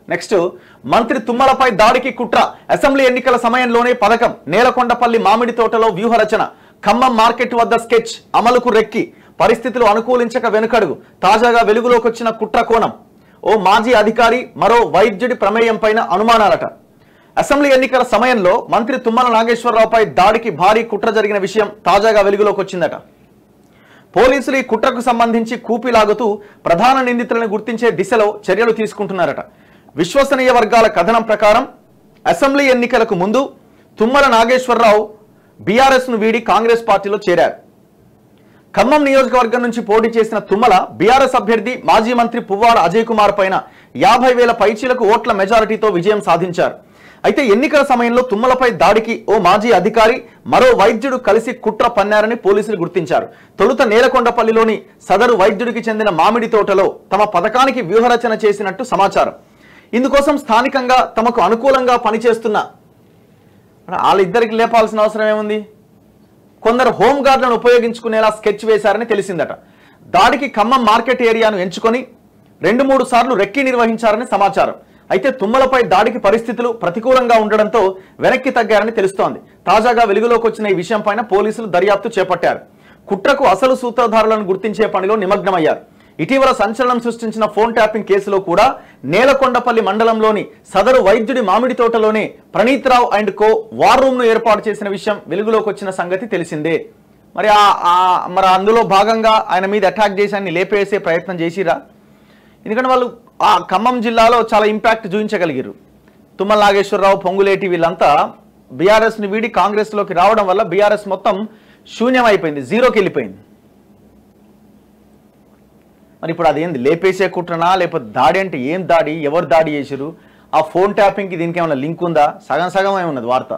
next మంత్రి తుమ్మలపై దాడికి కుట్ర అసెంబ్లీ ఎన్నికల సమయంలోనే పథకం నేలకొండపల్లి మామిడి తోటలో వ్యూహరచన ఖమ్మం మార్కెట్ వద్ద స్కెచ్ అమలుకు రెక్కి పరిస్థితులు అనుకూలించక వెనుకడుగు తాజాగా వెలుగులోకి వచ్చిన కుట్ర కోణం ఓ మాజీ అధికారి మరో వైద్యుడి ప్రమేయం పైన అనుమానాలట అసెంబ్లీ ఎన్నికల సమయంలో మంత్రి తుమ్మల నాగేశ్వరరావుపై దాడికి భారీ కుట్ర జరిగిన విషయం తాజాగా వెలుగులోకి వచ్చిందట పోలీసులు ఈ కుట్రకు సంబంధించి కూపిలాగుతూ ప్రధాన నిందితులను గుర్తించే దిశలో చర్యలు తీసుకుంటున్నారట విశ్వసనీయ వర్గాల కథనం ప్రకారం అసెంబ్లీ ఎన్నికలకు ముందు తుమ్మల నాగేశ్వరరావు బీఆర్ఎస్ ను వీడి కాంగ్రెస్ పార్టీలో చేరారు ఖమ్మం నియోజకవర్గం నుంచి పోటీ చేసిన తుమ్మల బీఆర్ఎస్ అభ్యర్థి మాజీ మంత్రి పువ్వాడ అజయ్ కుమార్ పైన 50,000 పైచీలకు ఓట్ల మెజారిటీతో విజయం సాధించారు అయితే ఎన్నికల సమయంలో తుమ్మలపై దాడికి ఓ మాజీ అధికారి మరో వైద్యుడు కలిసి కుట్ర పన్నారని పోలీసులు గుర్తించారు తొలుత నేలకొండపల్లిలోని సదరు వైద్యుడికి చెందిన మామిడి తోటలో తమ పథకానికి వ్యూహరచన చేసినట్టు సమాచారం ఇందుకోసం స్థానికంగా తమకు అనుకూలంగా పనిచేస్తున్న వాళ్ళిద్దరికి లేపాల్సిన అవసరం ఏముంది కొందరు హోంగార్డులను ఉపయోగించుకునేలా స్కెచ్ వేశారని తెలిసిందట దాడికి ఖమ్మం మార్కెట్ ఏరియాను ఎంచుకొని 2-3 సార్లు రెక్కి నిర్వహించారని సమాచారం అయితే తుమ్మలపై దాడికి పరిస్థితులు ప్రతికూలంగా ఉండడంతో వెనక్కి తగ్గారని తెలుస్తోంది తాజాగా వెలుగులోకి వచ్చిన ఈ విషయం పైన పోలీసులు దర్యాప్తు చేపట్టారు కుట్రకు అసలు సూత్రధారులను గుర్తించే పనిలో నిమగ్నమయ్యారు ఇటీవల సంచలనం సృష్టించిన ఫోన్ ట్యాపింగ్ కేసులో కూడా నేలకొండపల్లి మండలంలోని సదరు వైద్యుడి మామిడి తోటలోనే ప్రణీత్ రావు అండ్ కో వార్ రూమ్ ను ఏర్పాటు చేసిన విషయం వెలుగులోకి వచ్చిన సంగతి తెలిసిందే మరి అందులో భాగంగా ఆయన మీద అటాక్ చేసి ఆయన్ని లేపేసే ప్రయత్నం చేసిరా ఎందుకంటే వాళ్ళు ఆ ఖమ్మం జిల్లాలో చాలా ఇంపాక్ట్ చూపించగలిగారు తుమ్మల నాగేశ్వరరావు పొంగులేటి వీళ్ళంతా బీఆర్ఎస్ ని వీడి కాంగ్రెస్ లోకి రావడం వల్ల బీఆర్ఎస్ మొత్తం శూన్యం అయిపోయింది జీరోకి వెళ్ళిపోయింది మరి ఇప్పుడు అదేంది లేపేసే కుట్రనా లేకపోతే దాడి అంటే ఏం దాడి ఎవరు దాడి చేసిరు ఆ ఫోన్ ట్యాపింగ్కి దీనికి ఏమైనా లింక్ ఉందా సగం సగం ఏమున్నది వార్త